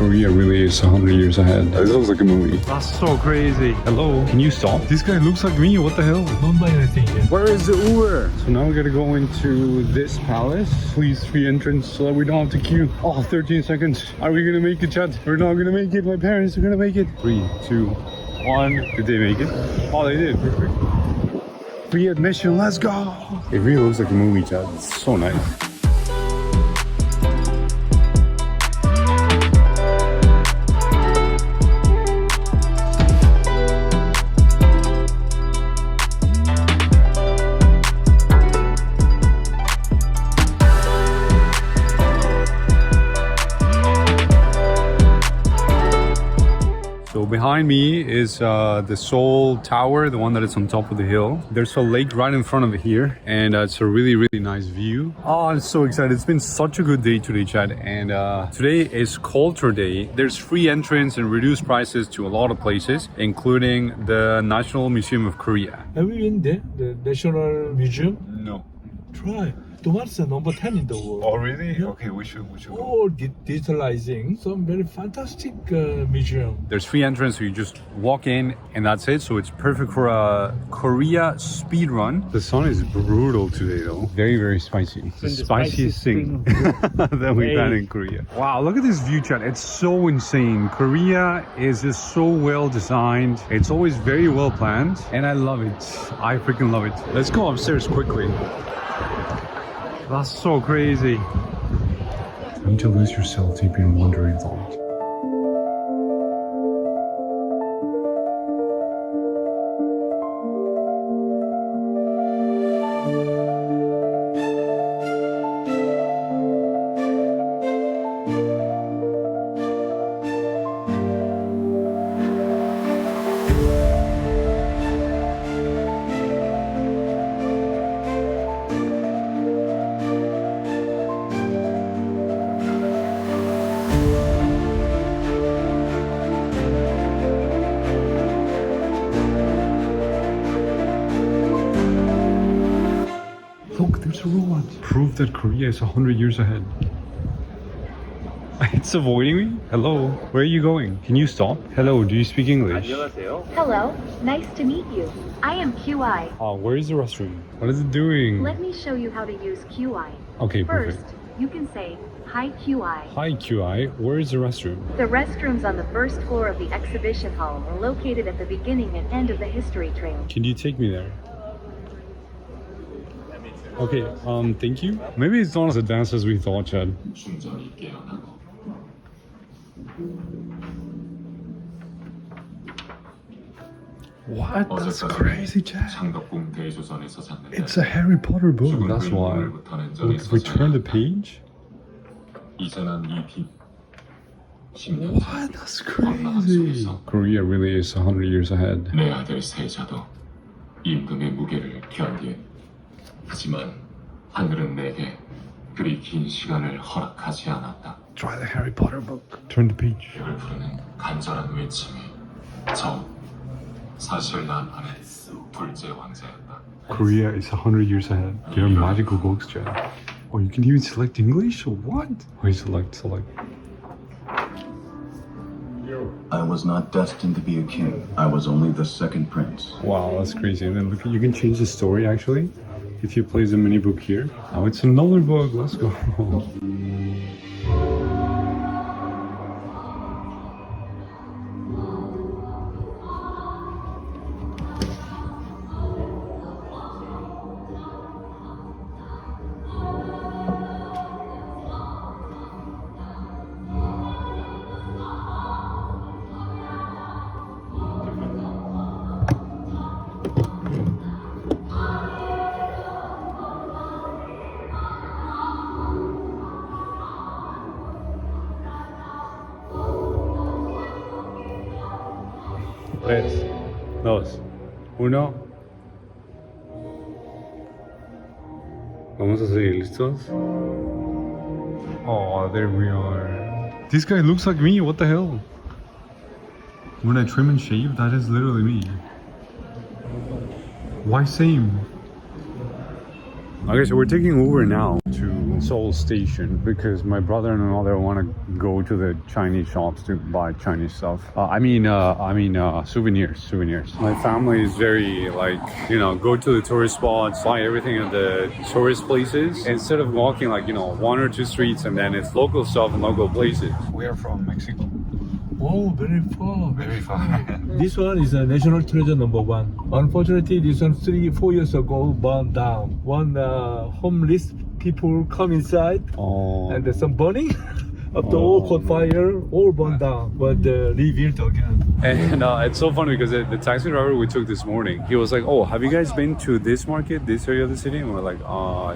Korea really is 100 years ahead. This looks like a movie. That's so crazy. Hello, can you stop? This guy looks like me. What the hell? Don't buy anything yet. Where is the Uber? So now we're gonna go into this palace. Please, free entrance so that we don't have to queue. Oh, 13 seconds. Are we gonna make it, chat? We're not gonna make it. My parents are gonna make it. 3, 2, 1. Did they make it? Oh, they did. Perfect. Free admission. Let's go. It really looks like a movie, chat. It's so nice. So behind me is the Seoul Tower, the one that is on top of the hill. There's a lake right in front of it here, and it's a really, really nice view. Oh, I'm so excited. It's been such a good day today, Chad. And today is Culture Day. There's free entrance and reduced prices to a lot of places, including the National Museum of Korea. Have you been there? The National Museum? No. Try. The one's number 10 in the world. Oh, really? Yeah. Okay, we should go. All digitalizing some very fantastic museum. There's free entrance, so you just walk in and that's it. So it's perfect for a Korea speed run. The sun is brutal today though. Very, very spicy. The spiciest thing that we've had in Korea. Wow, look at this view, chat. It's so insane. Korea is just so well designed. It's always very well planned and I love it. I freaking love it. Let's go upstairs quickly. That's so crazy. Time to lose yourself deep in wandering thought. Look, there's a robot. Proof that Korea is 100 years ahead. It's avoiding me? Hello, where are you going? Can you stop? Hello, do you speak English? Hello, nice to meet you. I am QI. Oh, where is the restroom? What is it doing? Let me show you how to use QI. Okay, First, perfect. you can say, "Hi QI." Hi QI, where is the restroom? The restrooms on the first floor of the exhibition hall are located at the beginning and end of the history trail. Can you take me there? Okay, thank you. Maybe it's not as advanced as we thought, Chad. What? That's crazy, Chad. It's a Harry Potter book, that's why. Look, if we turn the page. What? That's crazy. Korea really is 100 years ahead. 내 아들 세자도 임금의 무게를 견디에 하지만 하늘은 내게 그리 긴 시간을 허락하지 않았다. Try the Harry Potter book. Turn the page. 이를 부르는 간절한 외침이 저 사실 난 아는 둘째 왕자였다. Korea is 100 years ahead. There are magical books, Chad. Oh, you can even select English? What? Wait, select. I was not destined to be a king. I was only the second prince. Wow, that's crazy. And then look, you can change the story actually. If you place the mini book here. Now it's another book. Let's go. Tres, dos, uno. Vamos a seguir, ¿listos? Oh, there we are. This guy looks like me, what the hell? When I trim and shave, that is literally me. Why same? Okay, so we're taking Uber now to Seoul Station because my brother and my mother want to go to the Chinese shops to buy Chinese stuff. Souvenirs. My family is very like, you know, go to the tourist spots, buy everything at the tourist places instead of walking like, you know, 1 or 2 streets and then it's local stuff and local places. We are from Mexico. Oh, very far. Very far. This one is a national treasure #1. Unfortunately, this one 3-4 years ago burned down. One homeless people come inside and there's some burning. After all caught fire, all burned down, but rebuilt again. And it's so funny because the taxi driver we took this morning, he was like, oh, have you guys been to this market, this area of the city? And we're like,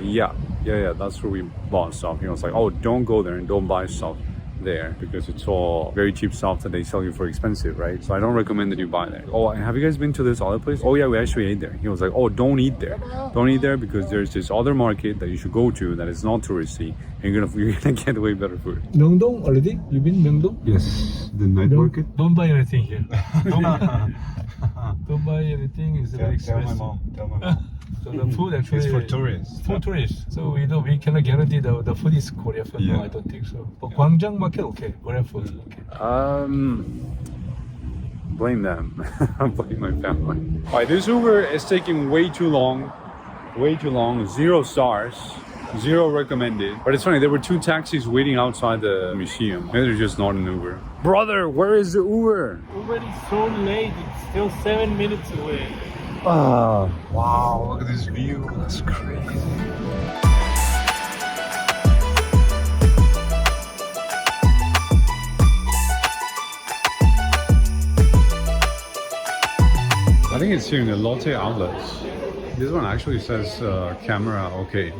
yeah, that's where we bought stuff. He was like, oh, don't go there and don't buy stuff there because it's all very cheap stuff that they sell you for expensive, right? So I don't recommend that you buy there. Oh, and have you guys been to this other place? Oh yeah, we actually ate there. He was like, oh, don't eat there because there's this other market that you should go to that is not touristy and you're gonna get way better food. Myeongdong already? You been Myeongdong? Yes, the night market. Don't buy anything here. Don't buy anything. It's very expensive. Tell my mom. So the food actually It's for tourists. For tourists. So we cannot guarantee the food is Korean food. Yeah. No, I don't think so. But Gwangjang market, okay. Korean food, okay. Blame them. Blame my family. Alright, this Uber is taking way too long. 0 stars. 0 recommended. But it's funny, there were 2 taxis waiting outside the museum. Maybe they're just not an Uber. Brother, where is the Uber? Uber is so late. It's still 7 minutes away. Wow, look at this view. That's crazy. I think it's here in the Lotte Outlets. This one actually says camera okay.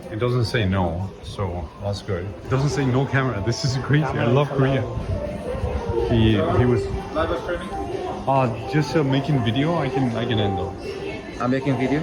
It doesn't say no, so that's good. It doesn't say no camera. This is crazy. I love Korea. He was just making video. I can end though. I'm making video.